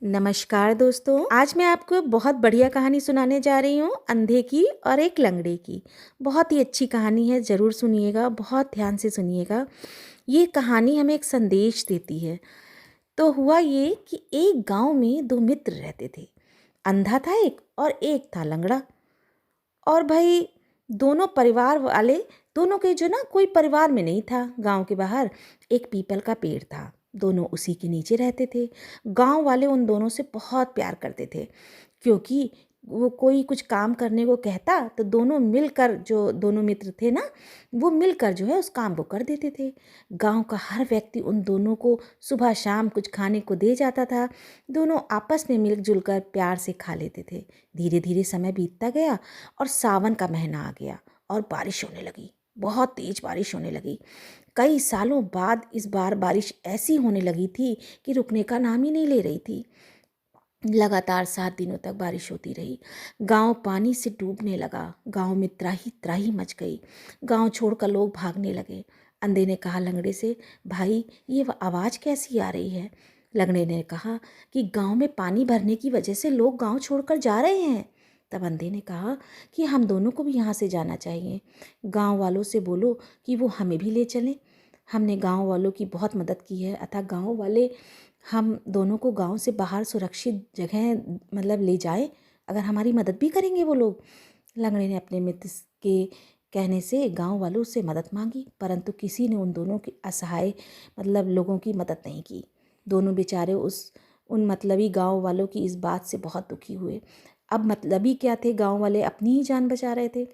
नमस्कार दोस्तों, आज मैं आपको बहुत बढ़िया कहानी सुनाने जा रही हूँ, अंधे की और एक लंगड़े की। बहुत ही अच्छी कहानी है, ज़रूर सुनिएगा, बहुत ध्यान से सुनिएगा। ये कहानी हमें एक संदेश देती है। तो हुआ ये कि एक गांव में दो मित्र रहते थे। अंधा था एक और एक था लंगड़ा। और भाई दोनों परिवार वाले, दोनों के जो ना कोई परिवार में नहीं था। गांव के बाहर एक पीपल का पेड़ था, दोनों उसी के नीचे रहते थे। गांव वाले उन दोनों से बहुत प्यार करते थे, क्योंकि वो कोई कुछ काम करने को कहता तो दोनों मिलकर, जो दोनों मित्र थे ना, वो मिलकर जो है उस काम को कर देते थे। गांव का हर व्यक्ति उन दोनों को सुबह शाम कुछ खाने को दे जाता था। दोनों आपस में मिलजुल कर प्यार से खा लेते थे। धीरे धीरे समय बीतता गया और सावन का महीना आ गया और बारिश होने लगी। बहुत तेज बारिश होने लगी। कई सालों बाद इस बार बारिश ऐसी होने लगी थी कि रुकने का नाम ही नहीं ले रही थी। लगातार 7 दिनों तक बारिश होती रही। गांव पानी से डूबने लगा। गांव में त्राही त्राही मच गई। गांव छोड़कर लोग भागने लगे। अंधे ने कहा लंगड़े से, भाई ये आवाज़ कैसी आ रही है? लंगड़े ने कहा कि गांव में पानी भरने की वजह से लोग गांव छोड़कर जा रहे हैं। तब अंधे ने कहा कि हम दोनों को भी यहाँ से जाना चाहिए। गांव वालों से बोलो कि वो हमें भी ले चलें। हमने गांव वालों की बहुत मदद की है, अतः गांव वाले हम दोनों को गांव से बाहर सुरक्षित जगह मतलब ले जाए, अगर हमारी मदद भी करेंगे वो लोग। लंगड़े ने अपने मित्र के कहने से गांव वालों से मदद मांगी, परंतु किसी ने उन दोनों की असहाय मतलब लोगों की मदद नहीं की। दोनों बेचारे उन मतलबी गांव वालों की इस बात से बहुत दुखी हुए। अब मतलबी क्या थे, गांव वाले अपनी ही जान बचा रहे थे।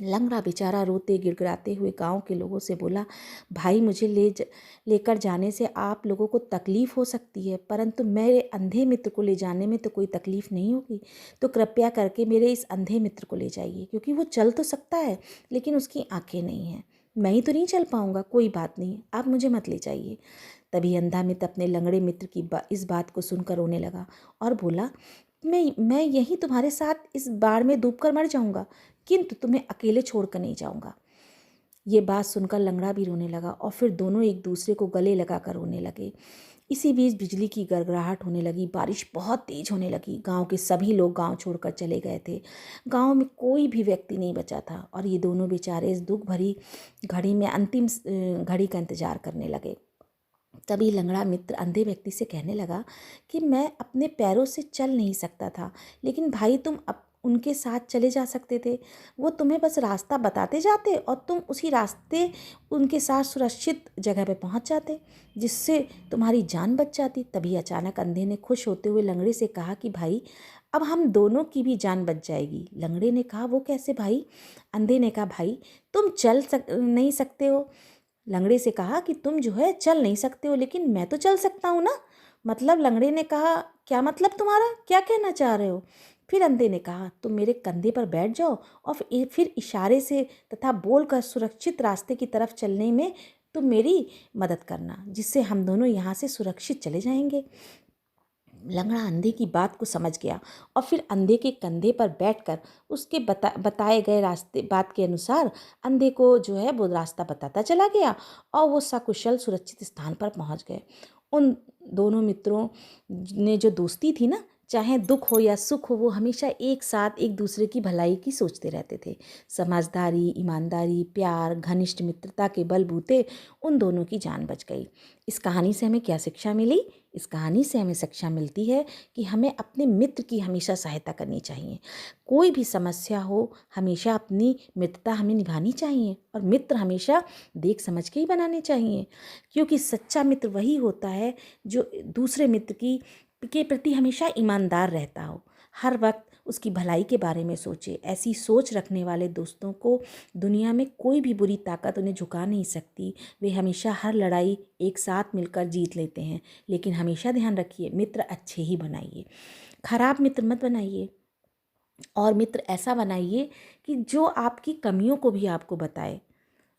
लंगड़ा बेचारा रोते गिड़गिड़ाते हुए गांव के लोगों से बोला, भाई मुझे लेकर जाने से आप लोगों को तकलीफ़ हो सकती है, परंतु मेरे अंधे मित्र को ले जाने में तो कोई तकलीफ़ नहीं होगी। तो कृपया करके मेरे इस अंधे मित्र को ले जाइए, क्योंकि वो चल तो सकता है लेकिन उसकी आंखें नहीं हैं। मैं ही तो नहीं चल पाऊँगा, कोई बात नहीं, आप मुझे मत ले जाइए। तभी अंधा मित्र अपने लंगड़े मित्र की इस बात को सुनकर रोने लगा और बोला, मैं यहीं तुम्हारे साथ इस बाढ़ में डूबकर मर जाऊंगा, किंतु तुम्हें अकेले छोड़कर नहीं जाऊंगा। ये बात सुनकर लंगड़ा भी रोने लगा और फिर दोनों एक दूसरे को गले लगाकर रोने लगे। इसी बीच बिजली की गड़गड़ाहट होने लगी। बारिश बहुत तेज होने लगी। गांव के सभी लोग गांव छोड़कर चले गए थे। गांव में कोई भी व्यक्ति नहीं बचा था और ये दोनों बेचारे इस दुख भरी घड़ी में अंतिम घड़ी का इंतजार करने लगे। तभी लंगड़ा मित्र अंधे व्यक्ति से कहने लगा कि मैं अपने पैरों से चल नहीं सकता था, लेकिन भाई तुम उनके साथ चले जा सकते थे। वो तुम्हें बस रास्ता बताते जाते और तुम उसी रास्ते उनके साथ सुरक्षित जगह पे पहुंच जाते, जिससे तुम्हारी जान बच जाती। तभी अचानक अंधे ने खुश होते हुए लंगड़े से कहा कि भाई अब हम दोनों की भी जान बच जाएगी। लंगड़े ने कहा, वो कैसे भाई? अंधे ने कहा, भाई तुम नहीं सकते हो। लंगड़े से कहा कि तुम जो है चल नहीं सकते हो, लेकिन मैं तो चल सकता हूँ ना। मतलब लंगड़े ने कहा, क्या मतलब तुम्हारा, क्या कहना चाह रहे हो? फिर अंधे ने कहा, तुम मेरे कंधे पर बैठ जाओ और फिर इशारे से तथा बोलकर सुरक्षित रास्ते की तरफ चलने में तुम मेरी मदद करना, जिससे हम दोनों यहाँ से सुरक्षित चले जाएंगे। लंगड़ा अंधे की बात को समझ गया और फिर अंधे के कंधे पर बैठकर उसके बताए गए रास्ते बात के अनुसार अंधे को जो है वो रास्ता बताता चला गया और वो सकुशल सुरक्षित स्थान पर पहुंच गए। उन दोनों मित्रों ने जो दोस्ती थी ना, चाहे दुख हो या सुख हो, वो हमेशा एक साथ एक दूसरे की भलाई की सोचते रहते थे। समझदारी, ईमानदारी, प्यार, घनिष्ठ मित्रता के बलबूते उन दोनों की जान बच गई। इस कहानी से हमें क्या शिक्षा मिली? इस कहानी से हमें शिक्षा मिलती है कि हमें अपने मित्र की हमेशा सहायता करनी चाहिए। कोई भी समस्या हो, हमेशा अपनी मित्रता हमें निभानी चाहिए और मित्र हमेशा देख समझ के ही बनाने चाहिए, क्योंकि सच्चा मित्र वही होता है जो दूसरे मित्र के प्रति हमेशा ईमानदार रहता हो, हर वक्त उसकी भलाई के बारे में सोचे। ऐसी सोच रखने वाले दोस्तों को दुनिया में कोई भी बुरी ताकत उन्हें झुका नहीं सकती। वे हमेशा हर लड़ाई एक साथ मिलकर जीत लेते हैं। लेकिन हमेशा ध्यान रखिए, मित्र अच्छे ही बनाइए, खराब मित्र मत बनाइए। और मित्र ऐसा बनाइए कि जो आपकी कमियों को भी आपको बताए।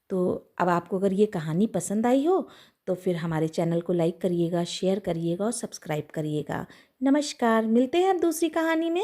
तो अब आपको अगर ये कहानी पसंद आई हो तो फिर हमारे चैनल को लाइक करिएगा, शेयर करिएगा और सब्सक्राइब करिएगा। नमस्कार, मिलते हैं अब दूसरी कहानी में।